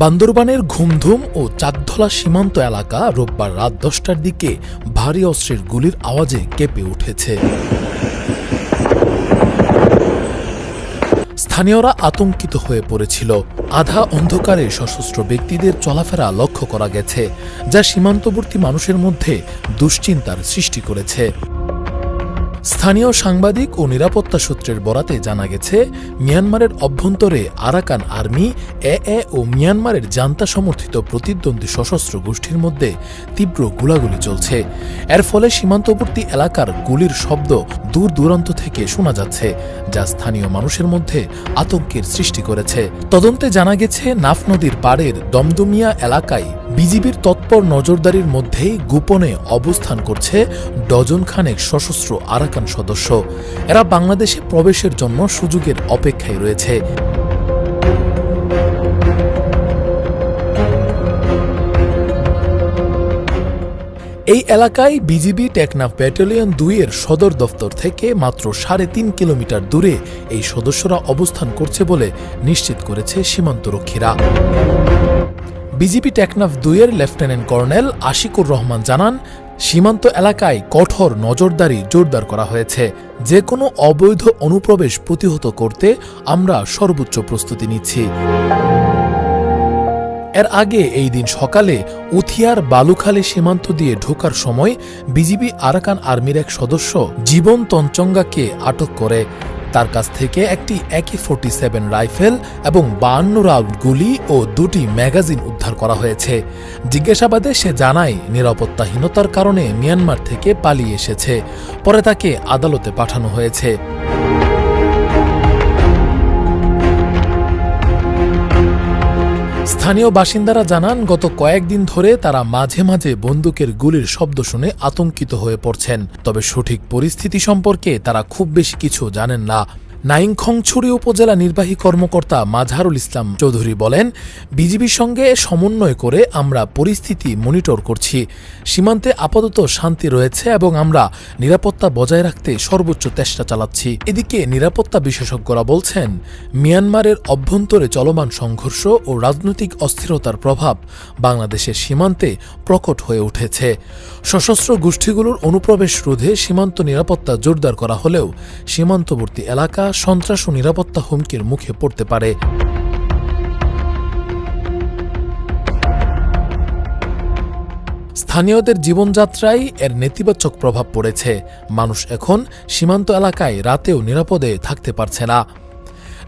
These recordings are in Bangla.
বান্দরবানের ঘুমধুম ও চাকধলা সীমান্ত এলাকা রোববার রাত 10টার দিকে ভারী অস্ত্রের গুলির আওয়াজে কেঁপে উঠেছে। স্থানীয়রা আতঙ্কিত হয়ে পড়েছিল। আধা অন্ধকারে সশস্ত্র ব্যক্তিদের চলাফেরা লক্ষ্য করা গেছে, যা সীমান্তবর্তী মানুষের মধ্যে দুশ্চিন্তার সৃষ্টি করেছে। স্থানীয় সাংবাদিক ও নিরাপত্তা সূত্রের বরাতে জানা গেছে, মিয়ানমারের অভ্যন্তরে আরাকান আর্মি এ ও মিয়ানমারের জান্তা সমর্থিত প্রতিদ্বন্দ্বী সশস্ত্র গোষ্ঠীর মধ্যে তীব্র গোলাগুলি চলছে। এর ফলে সীমান্তবর্তী এলাকার গুলির শব্দ দূর দূরান্ত থেকে শোনা যাচ্ছে, যা স্থানীয় মানুষের মধ্যে আতঙ্কের সৃষ্টি করেছে। তদন্তে জানা গেছে, নাফ নদীর পাড়ের দমদমিয়া এলাকায় বিজিবির তৎপর নজরদারির মধ্যেই গোপনে অবস্থান করছে ডজন খানেক সশস্ত্র আরাকান সদস্য। এরা বাংলাদেশে প্রবেশের জন্য সুযোগের অপেক্ষায় রয়েছে। এই এলাকায় বিজিবি টেকনাফ ব্যাটালিয়ন 2 এর সদর দফতর থেকে মাত্র 3.5 কিলোমিটার দূরে এই সদস্যরা অবস্থান করছে বলে নিশ্চিত করেছে সীমান্তরক্ষীরা। বিজিবি টেকনাফ 2 এর লেফটেন্যান্ট কর্নেল আশিকুর রহমান জানান, সীমান্ত এলাকায় কঠোর নজরদারি জোরদার করা হয়েছে। যে কোনো অবৈধ অনুপ্রবেশ প্রতিহত করতে আমরা সর্বোচ্চ প্রস্তুতি নিচ্ছি। এর আগে এই দিন সকালে উথিয়ার বালুখালী সীমান্ত দিয়ে ঢোকার সময় বিজিবি আরাকান আর্মির এক সদস্য জীবন তঞ্চঙ্গাকে আটক করে। তার কাছ থেকে একটি AK-47 রাইফেল এবং 52 রাউন্ড গুলি ও 2টি ম্যাগাজিন উদ্ধার করা হয়েছে। জিজ্ঞাসাবাদে সে জানায়, নিরাপত্তাহীনতার কারণে মিয়ানমার থেকে পালিয়ে এসেছে। পরে তাকে আদালতে পাঠানো হয়েছে। স্থানীয় বাসিন্দারা জানান, গত কয়েকদিন ধরে তারা মাঝে মাঝে বন্দুকের গুলির শব্দ শুনে আতঙ্কিত হয়ে পড়ছেন। তবে সঠিক পরিস্থিতি সম্পর্কে তারা খুব বেশি কিছু জানেন না। নাইংখংছড়ি উপজেলা নির্বাহী কর্মকর্তা মাজহারুল ইসলাম চৌধুরী বলেন, বিজিবির সঙ্গে সমন্বয় করে আমরা পরিস্থিতি মনিটর করছি। সীমান্তে আপাতত শান্তি রয়েছে এবং আমরা নিরাপত্তা বজায় রাখতে সর্বোচ্চ চেষ্টা চালাচ্ছি। এদিকে নিরাপত্তা বিশেষজ্ঞরা বলছেন, মিয়ানমারের অভ্যন্তরে চলমান সংঘর্ষ ও রাজনৈতিক অস্থিরতার প্রভাব বাংলাদেশের সীমান্তে প্রকট হয়ে উঠেছে। সশস্ত্র গোষ্ঠীগুলোর অনুপ্রবেশ রোধে সীমান্ত নিরাপত্তা জোরদার করা হলেও সীমান্তবর্তী এলাকা সন্ত্রাস ও নিরাপত্তা হুমকির মুখে পড়তে পারে। স্থানীয়দের জীবনযাত্রায় এর নেতিবাচক প্রভাব পড়েছে। মানুষ এখন সীমান্ত এলাকায় রাতেও নিরাপদে থাকতে পারছে না।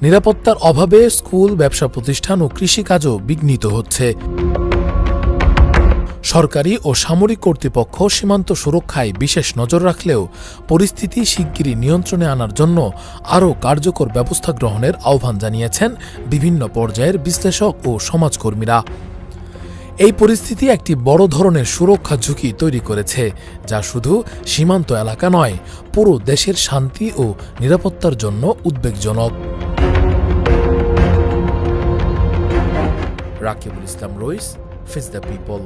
নিরাপত্তার অভাবে স্কুল, ব্যবসা প্রতিষ্ঠান ও কৃষিকাজও বিঘ্নিত হচ্ছে। সরকারি ও সামরিক কর্তৃপক্ষ সীমান্ত সুরক্ষায় বিশেষ নজর রাখলেও পরিস্থিতি শিগগিরই নিয়ন্ত্রণে আনার জন্য আরও কার্যকর ব্যবস্থা গ্রহণের আহ্বান জানিয়েছেন বিভিন্ন পর্যায়ের বিশ্লেষক ও সমাজকর্মীরা। এই পরিস্থিতি একটি বড় ধরনের সুরক্ষা ঝুঁকি তৈরি করেছে, যা শুধু সীমান্ত এলাকা নয়, পুরো দেশের শান্তি ও নিরাপত্তার জন্য উদ্বেগজনক। রাকিবুল ইসলাম রইস, ফেস দ্য পিপল।